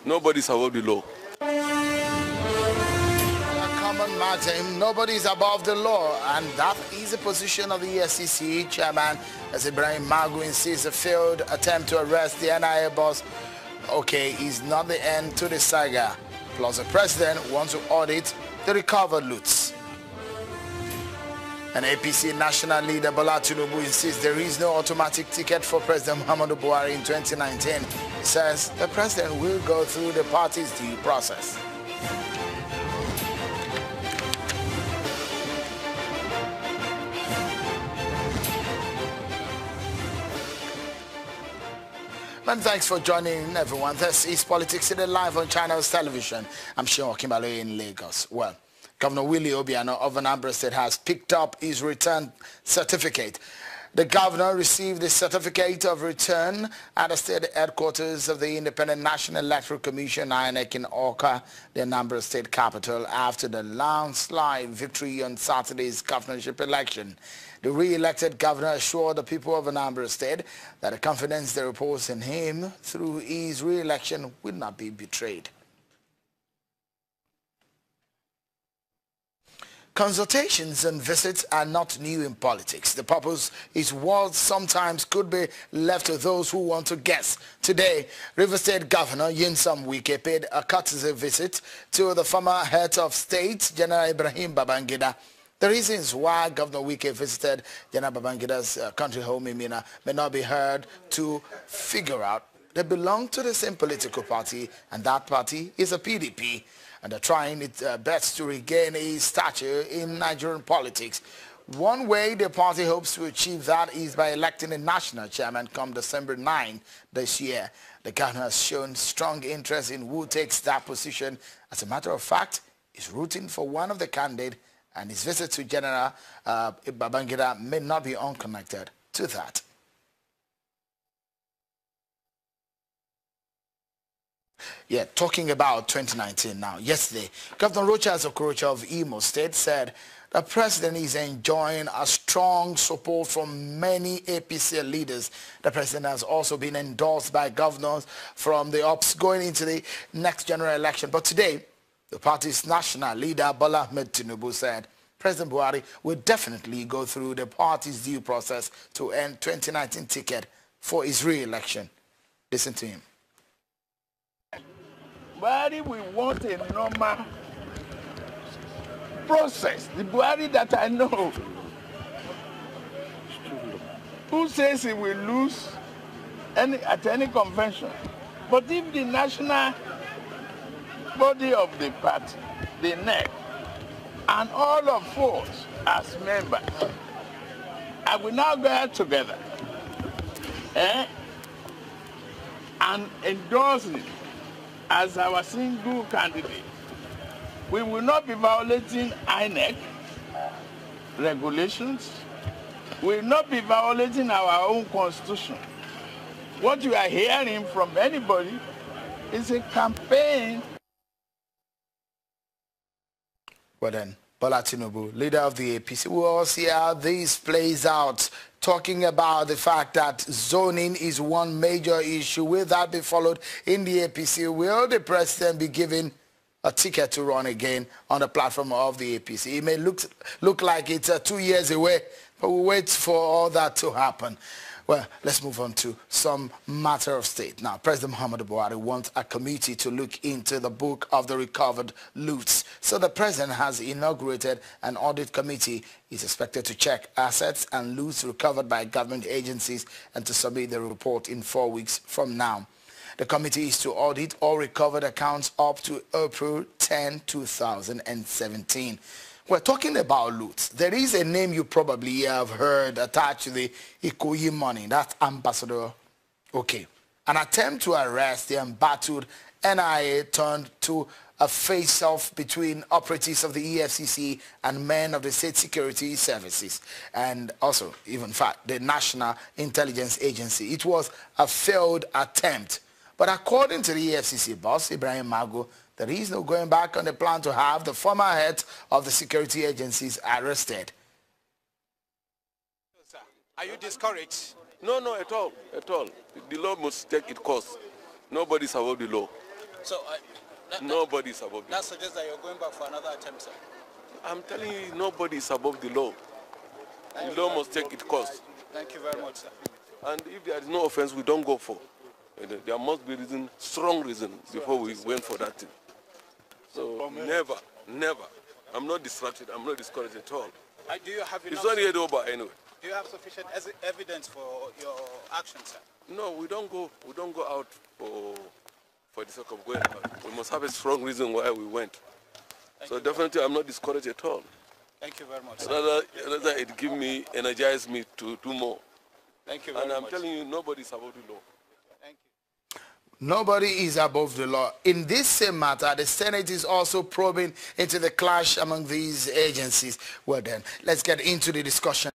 Nobody's above the law. A common maxim, nobody is above the law, and that is the position of the EFCC chairman as Ibrahim Magu insists a failed attempt to arrest the NIA boss is not the end to the saga. Plus the president wants to audit the recovered loots. And APC national leader Bola Tinubu insists there is no automatic ticket for President Muhammadu Buhari in 2019. He says the president will go through the party's due process. And thanks for joining everyone. This is Politics Today live on Channels Television. I'm Sean Kimbalo in Lagos. Well, Governor Willie Obiano of Anambra State has picked up his return certificate. The governor received the certificate of return at the state headquarters of the Independent National Electoral Commission, INEC, in Awka, the Anambra State capital, after the landslide victory on Saturday's governorship election. The re-elected governor assured the people of Anambra State that the confidence they repose in him through his re-election will not be betrayed. Consultations and visits are not new in politics. The purpose is what sometimes could be left to those who want to guess. Today, Rivers State Governor Nyesom Wike paid a courtesy visit to the former head of state, General Ibrahim Babangida. The reasons why Governor Wike visited General Babangida's country home in Mina may not be hard to figure out. They belong to the same political party, and that party is a PDP. And they're trying its best to regain a stature in Nigerian politics. One way the party hopes to achieve that is by electing a national chairman come December 9 this year. The governor has shown strong interest in who takes that position. As a matter of fact, he's rooting for one of the candidates, and his visit to General Babangida may not be unconnected to that. Yeah, talking about 2019 now. Yesterday, Governor Rochas Okorocha of Imo State said the president is enjoying a strong support from many APC leaders. The president has also been endorsed by governors from the ops going into the next general election. But today, the party's national leader, Bola Tinubu, said President Buhari will definitely go through the party's due process to earn 2019 ticket for his re-election. Listen to him. Buhari, we want a normal process. The Buhari that I know, who says he will lose at any convention. But if the national body of the party, the NEC, and all of us as members, I will now go together and endorse it as our single candidate. We will not be violating INEC regulations. We will not be violating our own constitution. What you are hearing from anybody is a campaign. Well then, Bola Tinubu, leader of the APC, will all see how this plays out, talking about the fact that zoning is one major issue. Will that be followed in the APC? Will the president be given a ticket to run again on the platform of the APC? It may look like it's 2 years away, but we'll wait for all that to happen. Well, let's move on to some matter of state. Now, President Muhammadu Buhari wants a committee to look into the book of the recovered loots. So the president has inaugurated an audit committee. He's expected to check assets and loots recovered by government agencies and to submit the report in 4 weeks from now. The committee is to audit all recovered accounts up to April 10, 2017. We're talking about loot. There is a name you probably have heard attached to the Ikoyi money. That's Ambassador. Okay. An attempt to arrest the embattled NIA turned to a face-off between operatives of the EFCC and men of the State Security Services and also, even in fact, the National Intelligence Agency. It was a failed attempt. But according to the EFCC boss, Ibrahim Magu, there is no going back on the plan to have the former head of the security agencies arrested. Sir, are you discouraged? No, at all. The law must take its course. Nobody's above the law. So Nobody is above the law. that suggests that you're going back for another attempt, sir. I'm telling you, nobody is above the law. The law must take its course. Thank you very much, sir. And if there is no offense, we don't go for. There must be reason, strong reason, before we went for that thing. So never, never. I'm not distracted. I'm not discouraged at all. Do you have It's not yet over anyway. Do you have sufficient evidence for your actions, sir? No, we don't go out for the sake of going out. We must have a strong reason why we went. So definitely, I'm not discouraged at all. Thank you very much, sir. Rather it energize me to do more. Thank you very much. And I'm much. telling you, nobody is above the law. Thank you. Nobody is above the law. In this same matter, the Senate is also probing into the clash among these agencies. Well then, let's get into the discussion.